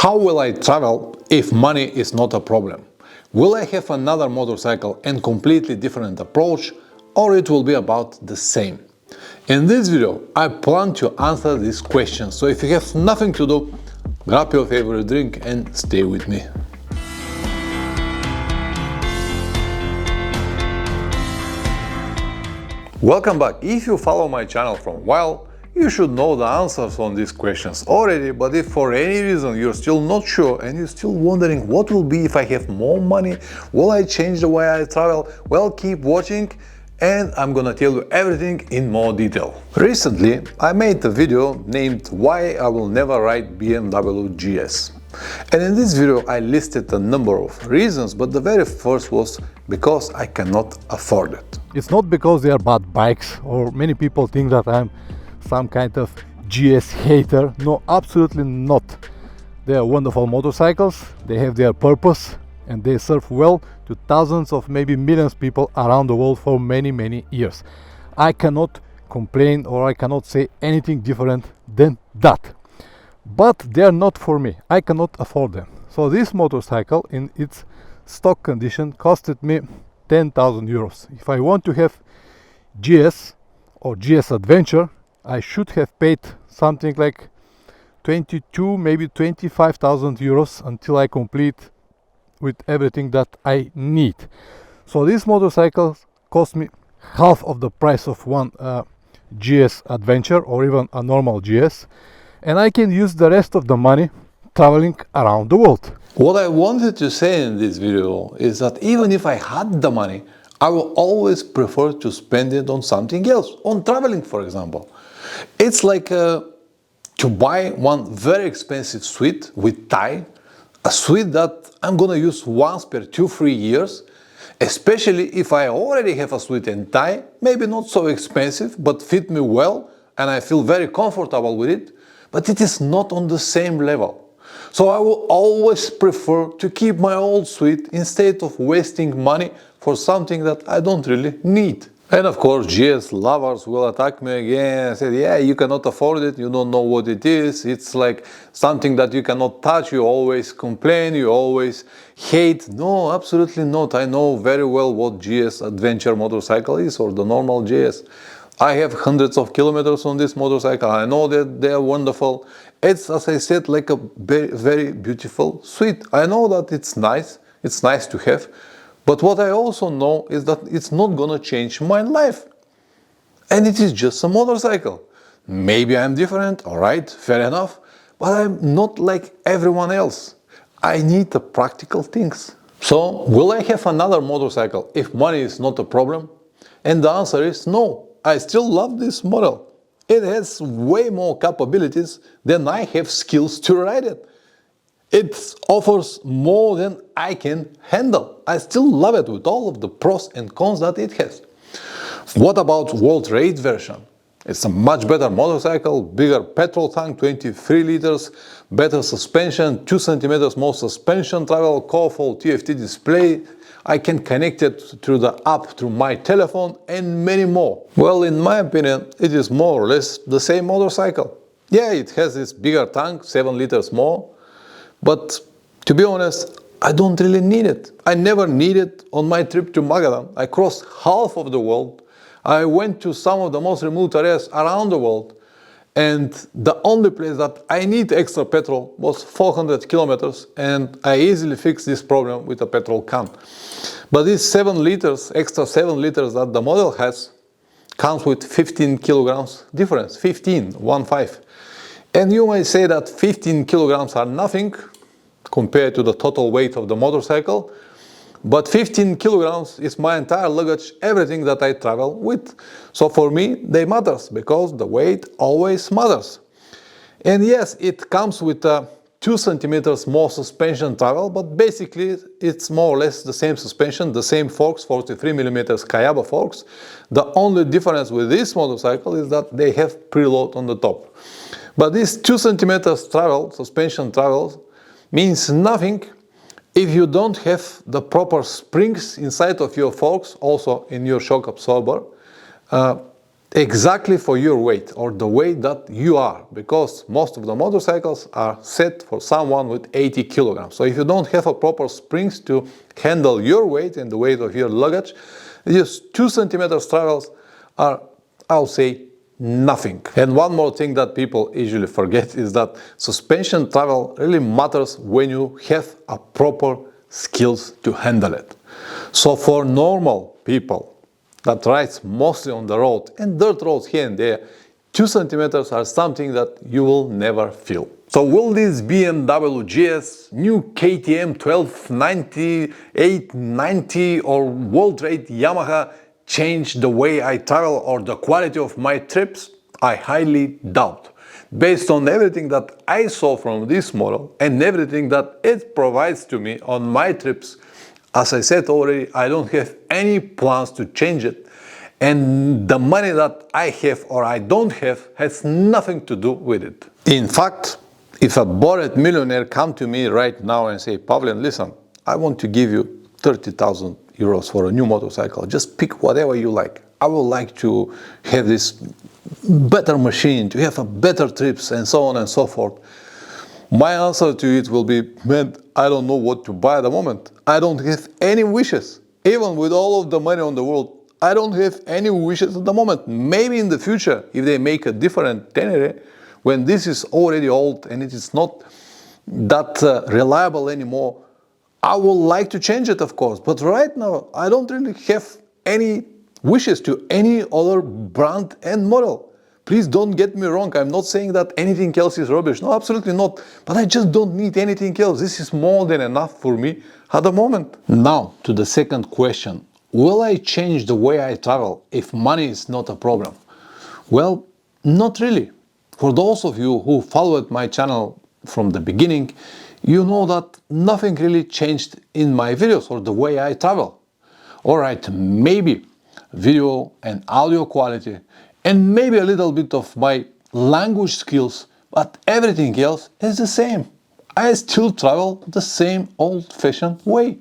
How will I travel if money is not a problem? Will I have another motorcycle and completely different approach, or it will be about the same? In this video, I plan to answer these questions, so if you have nothing to do, grab your favorite drink and stay with me. Welcome back. If you follow my channel from a while, you should know the answers on these questions already, but if for any reason you're still not sure and you're still wondering what will be if I have more money, will I change the way I travel, well, keep watching and I'm gonna tell you everything in more detail. Recently, I made a video named Why I Will Never Ride BMW GS. And in this video I listed a number of reasons, but the very first was because I cannot afford it. It's not because they are bad bikes, or many people think that I'm some kind of GS hater. No, absolutely not. They are wonderful motorcycles, they have their purpose and they serve well to thousands of maybe millions of people around the world for many years. I cannot complain or I cannot say anything different than that. But they are not for me. I cannot afford them. So this motorcycle in its stock condition costed me 10,000 euros. If I want to have GS or GS Adventure, I should have paid something like 22, maybe 25,000 euros until I complete with everything that I need. So these motorcycles cost me half of the price of one GS Adventure or even a normal GS, and I can use the rest of the money traveling around the world. What I wanted to say in this video is that even if I had the money, I will always prefer to spend it on something else, on traveling, for example. It's like to buy one very expensive suite with tie, a suite that I'm gonna use once per 2-3 years, especially if I already have a suite and tie, maybe not so expensive, but fit me well and I feel very comfortable with it, but it is not on the same level. So I will always prefer to keep my old suite instead of wasting money for something that I don't really need. And of course, GS lovers will attack me again and say, yeah, you cannot afford it, you don't know what it is, it's like something that you cannot touch, you always complain, you always hate. No, absolutely not. I know very well what GS Adventure motorcycle is, or the normal GS. I have hundreds of kilometers on this motorcycle. I know that they are wonderful. It's, as I said, like a very beautiful suite. I know that it's nice to have. But what I also know is that it's not gonna change my life. And it is just a motorcycle. Maybe I'm different, alright, fair enough, but I'm not like everyone else. I need the practical things. So, will I have another motorcycle if money is not a problem? And the answer is no. I still love this model. It has way more capabilities than I have skills to ride it. It offers more than I can handle. I still love it with all of the pros and cons that it has. What about World Raid version? It's a much better motorcycle, bigger petrol tank, 23 liters, better suspension, 2 centimeters more suspension travel, colorful TFT display. I can connect it through the app, through my telephone, and many more. Well, in my opinion, it is more or less the same motorcycle. Yeah, it has this bigger tank, 7 liters more. But to be honest, I don't really need it. I never needed it on my trip to Magadan. I crossed half of the world. I went to some of the most remote areas around the world. And the only place that I need extra petrol was 400 kilometers. And I easily fixed this problem with a petrol can. But these 7 liters, extra 7 liters that the model has, comes with 15 kilograms difference. 15. And you might say that 15 kilograms are nothing compared to the total weight of the motorcycle, but 15 kilograms is my entire luggage, everything that I travel with. So for me, they matters because the weight always matters. And yes, it comes with 2 centimeters more suspension travel, but basically it's more or less the same suspension, the same forks, 43 millimeters Kayaba forks. The only difference with this motorcycle is that they have preload on the top. But this 2 centimeters travel, suspension travel, means nothing if you don't have the proper springs inside of your forks, also in your shock absorber. exactly for your weight or the weight that you are, because most of the motorcycles are set for someone with 80 kilograms. So if you don't have a proper springs to handle your weight and the weight of your luggage, just 2 centimeters travels are, I'll say, nothing. And one more thing that people usually forget is that suspension travel really matters when you have a proper skills to handle it. So for normal people that rides mostly on the road and dirt roads here and there, 2 centimeters are something that you will never feel. So will this BMW GS, new KTM 1290, 890 or World Rate Yamaha change the way I travel or the quality of my trips? I highly doubt. Based on everything that I saw from this model and everything that it provides to me on my trips, as I said already, I don't have any plans to change it, and the money that I have or I don't have has nothing to do with it. In fact, if a bored millionaire come to me right now and say, Pavlen, listen, I want to give you 30,000 euros for a new motorcycle, just pick whatever you like. I would like to have this better machine, to have a better trips and so on and so forth. My answer to it will be, man, I don't know what to buy at the moment. I don't have any wishes. Even with all of the money on the world, I don't have any wishes at the moment. Maybe in the future, if they make a different Tenere, when this is already old and it is not that reliable anymore, I would like to change it, of course. But right now, I don't really have any wishes to any other brand and model. Please don't get me wrong, I'm not saying that anything else is rubbish. No, absolutely not. But I just don't need anything else. This is more than enough for me at the moment. Now, to the second question. Will I change the way I travel if money is not a problem? Well, not really. For those of you who followed my channel from the beginning, you know that nothing really changed in my videos or the way I travel. Alright, maybe video and audio quality, and maybe a little bit of my language skills, but everything else is the same. I still travel the same old-fashioned way,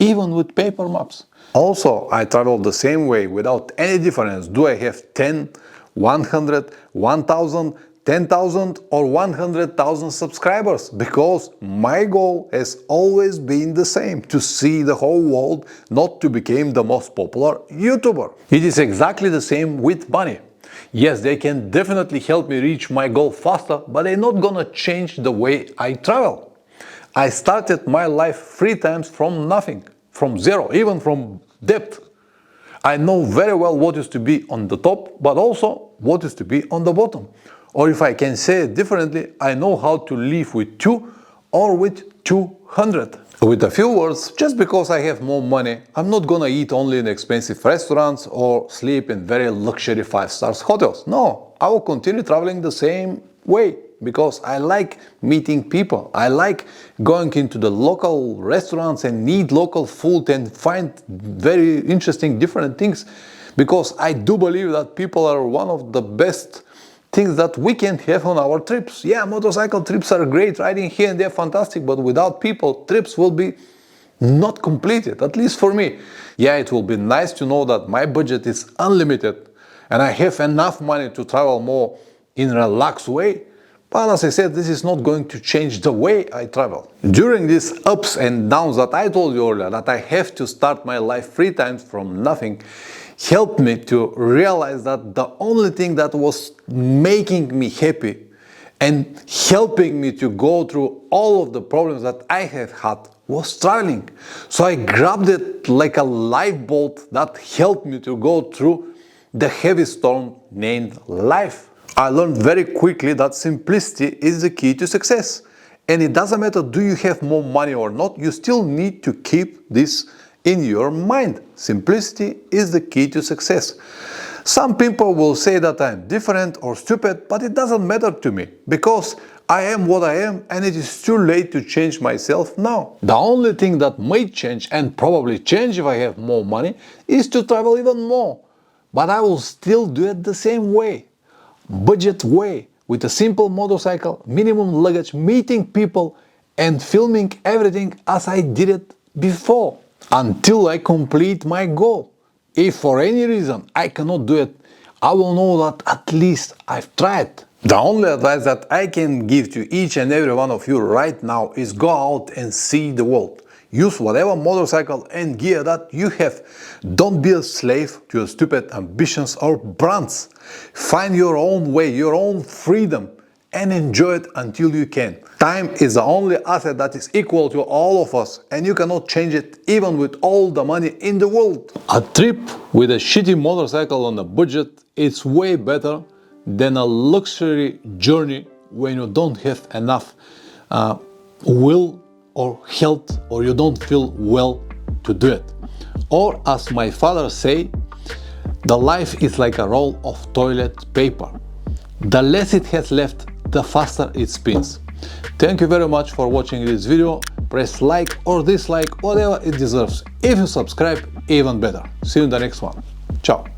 even with paper maps. Also, I travel the same way without any difference. Do I have 10, 100, 1000, 10,000 or 100,000 subscribers? Because my goal has always been the same, to see the whole world, not to become the most popular YouTuber. It is exactly the same with money. Yes, they can definitely help me reach my goal faster, but they're not gonna change the way I travel. I started my life 3 times from nothing, from zero, even from debt. I know very well what is to be on the top, but also what is to be on the bottom. Or if I can say it differently, I know how to live with 2 or with 200. With a few words, just because I have more money, I'm not gonna eat only in expensive restaurants or sleep in very luxury 5-star hotels. No, I will continue traveling the same way because I like meeting people. I like going into the local restaurants and eat local food and find very interesting different things, because I do believe that people are one of the best things that we can have on our trips. Yeah, motorcycle trips are great, riding here and there fantastic, but without people, trips will be not completed, at least for me. Yeah, it will be nice to know that my budget is unlimited and I have enough money to travel more in a relaxed way. But as I said, this is not going to change the way I travel. During these ups and downs that I told you earlier, that I have to start my life 3 times from nothing, helped me to realize that the only thing that was making me happy and helping me to go through all of the problems that I have had was traveling. So I grabbed it like a lifeboat that helped me to go through the heavy storm named life. I learned very quickly that simplicity is the key to success. And it doesn't matter do you have more money or not, you still need to keep this in your mind. Simplicity is the key to success. Some people will say that I'm different or stupid, but it doesn't matter to me, because I am what I am and it is too late to change myself now. The only thing that might change, and probably change if I have more money, is to travel even more. But I will still do it the same way. Budget way, with a simple motorcycle, minimum luggage, meeting people and filming everything as I did it before, until I complete my goal. If for any reason I cannot do it, I will know that at least I've tried. The only advice that I can give to each and every one of you right now is go out and see the world. Use whatever motorcycle and gear that you have. Don't be a slave to your stupid ambitions or brands. Find your own way, your own freedom, and enjoy it until you can. Time is the only asset that is equal to all of us, and you cannot change it even with all the money in the world. A trip with a shitty motorcycle on a budget is way better than a luxury journey when you don't have enough will or health, or you don't feel well to do it. Or as my father say, the life is like a roll of toilet paper. The less it has left, the faster it spins. Thank you very much for watching this video. Press like or dislike, whatever it deserves. If you subscribe, even better. See you in the next one. Ciao.